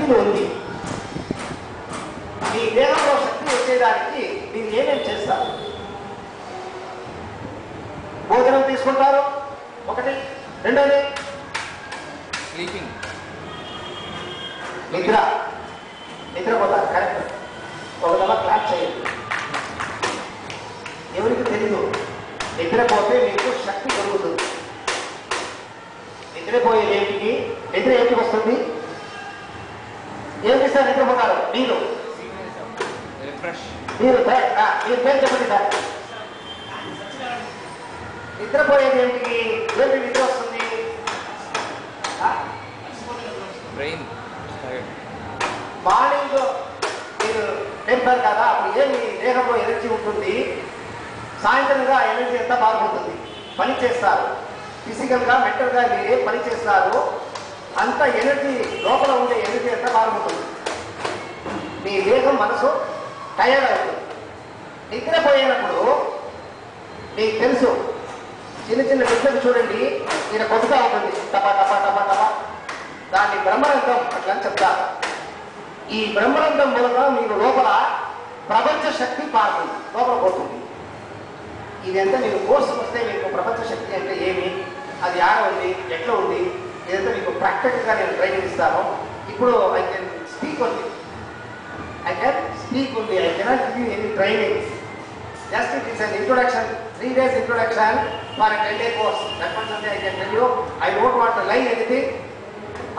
శక్తిని ఉంది. మీ దేహంలో శక్తి వచ్చేదానికి మీరు ఏమేమి చేస్తారు? భోజనం తీసుకుంటారు ఒకటి, రెండోది స్లీపింగ్, నిద్రపోతారు. కరెక్ట్. ఒక దమ క్లాప్ చేయండి. ఎవరికి తెలీదు, నిద్రపోతే మీకు శక్తి దొరుకుతుంది. నిద్రపోయేదేంటికి, నిద్ర ఏంటికి వస్తుంది? ఏం చేస్తారు? నిద్రపోతారు. మీరు పేరు చెప్పండి సార్. నిద్రపోయేది ఏమిటికి? ఏంటి నిద్ర వస్తుంది? బ్రెయిన్ మార్నింగ్ మీరు లేపుతారు కదా, అప్పుడు ఏమి దేహంలో ఎనర్జీ ఉంటుంది. సాయంత్రంగా ఎనర్జీ ఎంత బాగుంటుంది. పని చేస్తారు ఫిజికల్గా, మెంటల్గా. మీరు ఏం పని చేస్తారు అంత ఎనర్జీ, లోపల ఉండే ఎనర్జీ ఎంత బాగుంటుంది. మీ దేహం, మనసు టైర్డ్ అవుతుంది. నిద్రపోయినప్పుడు మీకు తెలుసు, చిన్న చిన్న బిడ్డలు చూడండి, ఈయన కొద్దుగా ఉంటుంది, టపా టపా టపా టపా. దాన్ని బ్రహ్మరంధ్రం అట్లా అని చెప్తారు. ఈ బ్రహ్మరంధ్రం మూలంగా మీకు లోపల ప్రపంచ శక్తి పారుతుంది, లోపల పోతుంది. ఇదంతా మీకు కోర్సు వస్తే మీకు ప్రపంచ శక్తి అంటే ఏమి, అది ఆడ ఉంది, ఎట్లా ఉంది, ఇదంతా మీకు ప్రాక్టికల్గా నేను ట్రైనింగ్ ఇస్తాను. ఇప్పుడు ఐ కెన్ స్పీక్ ఉంది, I can speak only. I cannot give you any training. Just it is an introduction, 3 days introduction for a 10-day course. That much only I can tell you. I don't want to lie anything.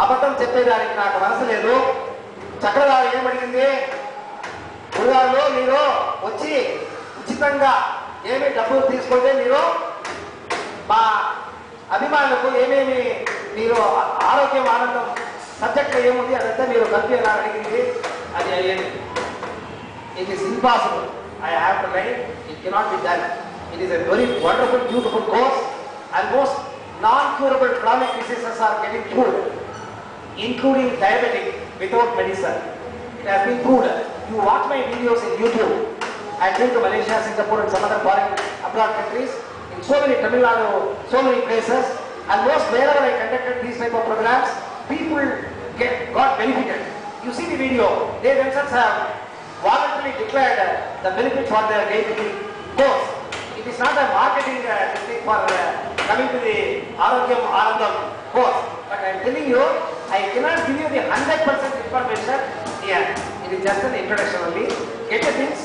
అబద్ధం చెప్పేదానికి నాకు మనసు లేదు. చక్రధారి ఏమడిగింది? గురుగారు మీరు వచ్చి ఉచితంగా ఏమి డబ్బులు తీసుకుంటే మీరు మా అభిమానులకు ఏమేమి మీరు ఆరోగ్యం, ఆనందం సబ్జెక్ట్లో ఏముంది అదంతా మీరు కలిపి అడిగింది. అది అయ్యేది. It is impossible. I have to lie. It cannot be done. It is a very wonderful, beautiful course. Almost non-curable chronic diseases are getting cured, including diabetic without medicine. It has been proved. You watch my videos in YouTube. I have been to Malaysia, Singapore, and some other foreign abroad countries. In so many Tamil Nadu, so many places. Almost wherever I conducted these type of programs, people got benefited. You see the video, they themselves have voluntarily declared the benefit for their diabetic course. It is not a marketing thing for coming to the Arogyam Anandam course. But I am telling you, I cannot give you the 100% information here. It is just an introduction only. Get the things.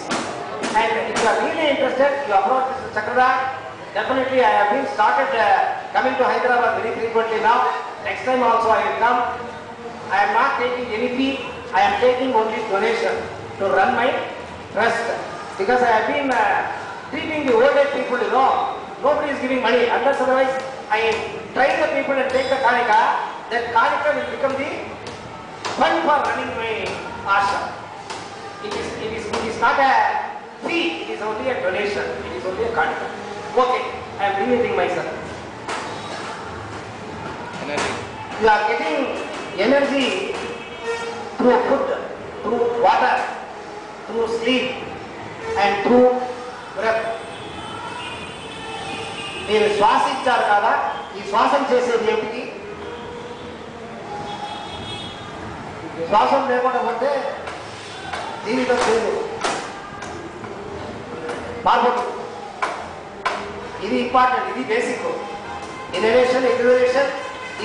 And if you are really interested, you approach Mr. Chakradhar. Definitely I have been started coming to Hyderabad very frequently now. Next time also I will come. I am not taking any fee. I am taking only donation to run my trust. Because I have been treating the old age people, you know. Nobody is giving money. Unless otherwise, I train the people and take the Kanika. That Kanika will become the fund for running my ashram. It is not a fee. It is only a donation. It is only a Kanika. Okay, I am limiting myself. energy. You are getting energy through food, through water, through sleep, and through breath. మీరు శ్వాసించారు కదా, ఈ శ్వాసం చేసేది ఏమిటి? శ్వాసం లేకుండా పోతే జీవితం లేదు, బాగుంటుంది. ఇది ఇంపార్టెంట్, ఇది basic. Inhalation, exhalation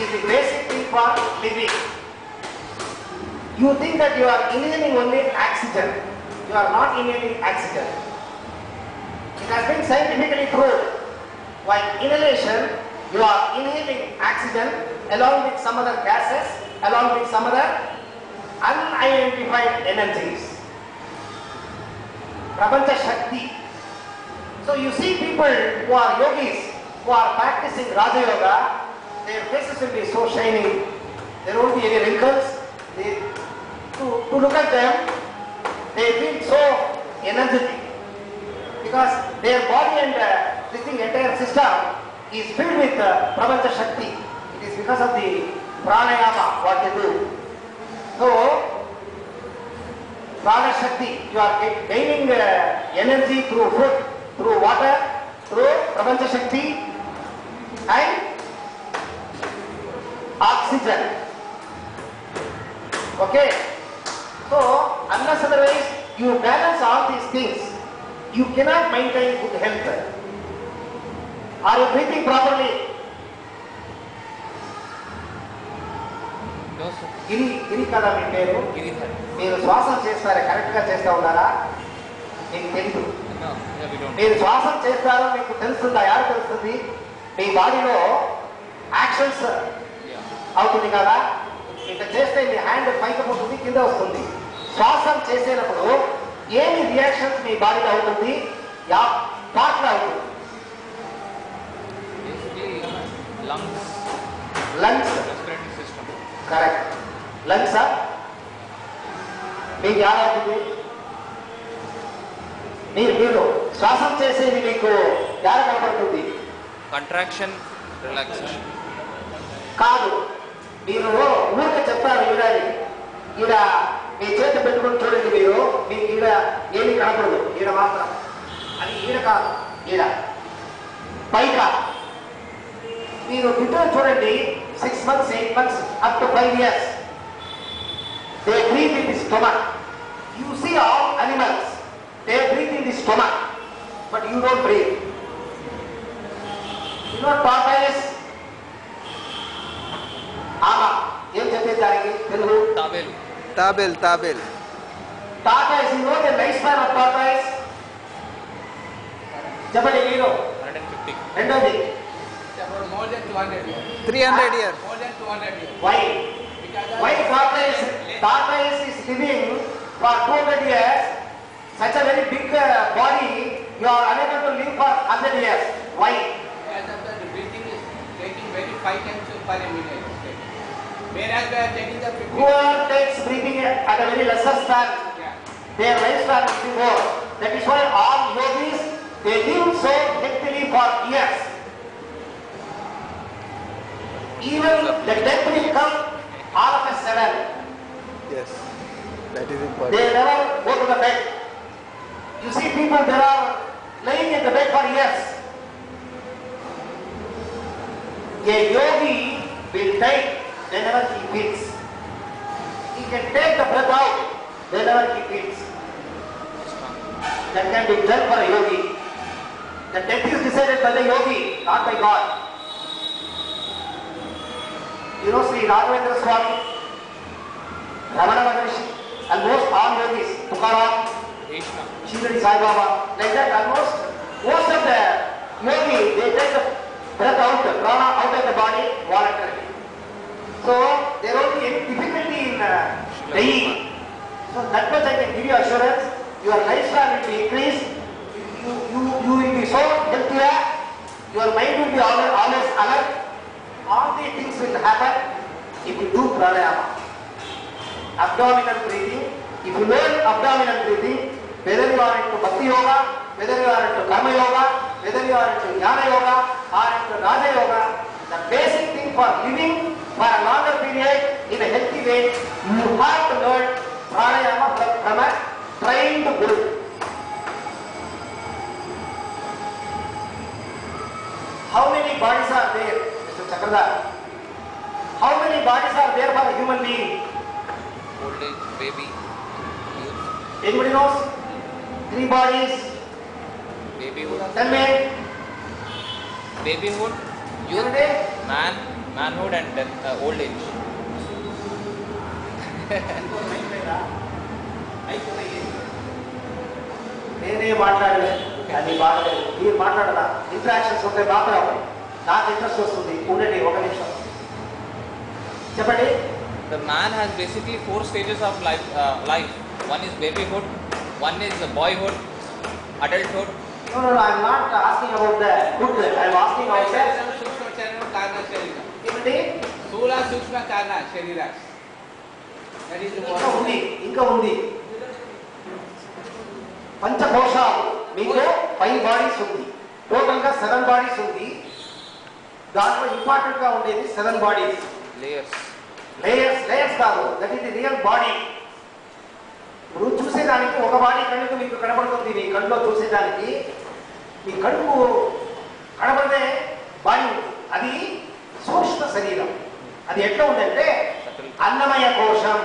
is the basic thing for living. You think that you are inhaling only oxygen. You are not inhaling oxygen. It has been scientifically proved. While inhalation, you are inhaling oxygen along with some other gases, along with some other unidentified energies. Prapancha Shakti. So you see people who are yogis, who are practicing Raja Yoga, their faces will be so shining. There won't be any wrinkles. To look at them, they feel so energetic because their body and this thing, entire system is filled with Prapancha Shakti. It is because of the pranayama what they do. So, Prana Shakti, you are gaining energy through food, through water, through Prapancha Shakti and oxygen. Okay? So, unless otherwise you balance all these things, you cannot maintain good health. Are you breathing properly? No, sir. గిరి కదా మీ పేరు? Giridhar. మీరు శ్వాసం చేస్తారా? కరెక్ట్గా చేస్తూ ఉన్నారా? మీకు తెలుసు. No, yeah, we don't. మీరు శ్వాసం చేస్తారో మీకు తెలుస్తుందా? యారు తెలుస్తుంది? మీ బాడీలో యాక్షన్స్ Yeah. అవుతుంది కదా, ఇట్లా చేస్తే మీ హ్యాండ్ పైకి పోతుంది, కింద వస్తుంది. శ్వాసం చేసేటప్పుడు ఏమి రియాక్షన్స్ మీ బాడీలో అవుతుంది? యా పార్ట్లో అవుతుంది. Basically, lungs, lungs. respiratory system. Correct. లంగ్సా మీకు యాదవుతుంది? మీరు శ్వాసం చేసేది మీకు యాడ కనబడుతుంది? Contraction, relaxation. కాదు, మీరు ఊరికే చెప్తారు ఈడని. ఈడ మీ చేతి పెట్టుకుని చూడండి, మీరు మీకు ఈడ ఏమి కనపడదు. ఈడ మాత్రం అది ఈడ కాదు, ఈడ పైక. మీరు బిడ్డలు చూడండి, 6 months, 8 months, up to 5 years. They breathe in the stomach. You see all animals, they breathe in the stomach, but you don't breathe. You know tortoise? ఆమా ఏం చెప్పేది దానికి Telugu? Tabelu. తాబేల్ తాబేల్ Tortoise, you know the lifespan of tortoise? చెప్పండి మీరు. 150. రెండోది About more than 200 years. 300 years. More than 200 years. why? Because Why tortoise is living for 200 years? Such a very big body, you are unable to live for 100 years. Why? because of the breathing is taking very 5 times per minute. Whereas we are taking the 50. Whoever takes breathing at a very lesser span, Yeah. their lifespan will be more. That is why all yogis, they live so healthily for years. Even the death will come all of a sudden. Yes, that is They important. never go to the bed. You see people, they are laying in the bed for years. A yogi will take whenever he feels. He can take the breath out whenever he feels. That can be done for a yogi. The death is decided by the yogi, not by God. You know Sri Raghavendra Swami, Ramana Maharishi, almost all yogis, Tukaram, Krishna. Shirdi Sai Baba, like that almost most of the yogi, they take the breath out, the prana out of the body voluntarily. So there won't be any difficulty in dying. So that much I can give you assurance, your lifespan will be increased, you will be so healthier, your mind will be always alert. All these things will happen if you do pranayama. Abdominal breathing, if you learn abdominal breathing, whether you are into bhakti yoga, whether you are into karma yoga, whether you are into jnana yoga or into raja yoga, the basic thing for living for a longer period in a healthy way, you have to learn pranayama from a trained guru. How many bodies are there, Mr. Chakradhar? How many bodies are there for a human being? Old age, baby, youth, Anybody knows? 3 bodies. babyhood, Tell me. babyhood, youth, Unity? manhood, and then old age. నేనే మాట్లాడలేదు, అది బాగలేదు. మీరు మాట్లాడాలా? Interactions ఉంటే మాత్రం నాకు interest వస్తుంది. ఉండండి ఒక నిమిషం చెప్పండి. The man has basically 4 stages of life. One is babyhood, one is boyhood, adulthood. No, I am not asking about the good. I am asking about the Sukshma Charana Karna Sharira. ఏమిటి? Sula Sukshma Karna Sharira. That is the ఇంకా ఉంది పంచకోశాలు. మీకు 5 bodies ఉంది, total గా 7 bodies ఉంది. దాంట్లో important గా ఉండేది 7 బాడీస్. Layers. లేయర్స్ కాదు, that is the real body. ఇప్పుడు చూసేదానికి ఒక బాడీ కళ్ళకు మీకు కనబడుతుంది. మీ కళ్ళలో చూసేదానికి మీ కడుపు కనబడితే బాడీ ఉంది, అది సూక్ష్మ శరీరం. అది ఎట్లా ఉందంటే అన్నమయ కోశం,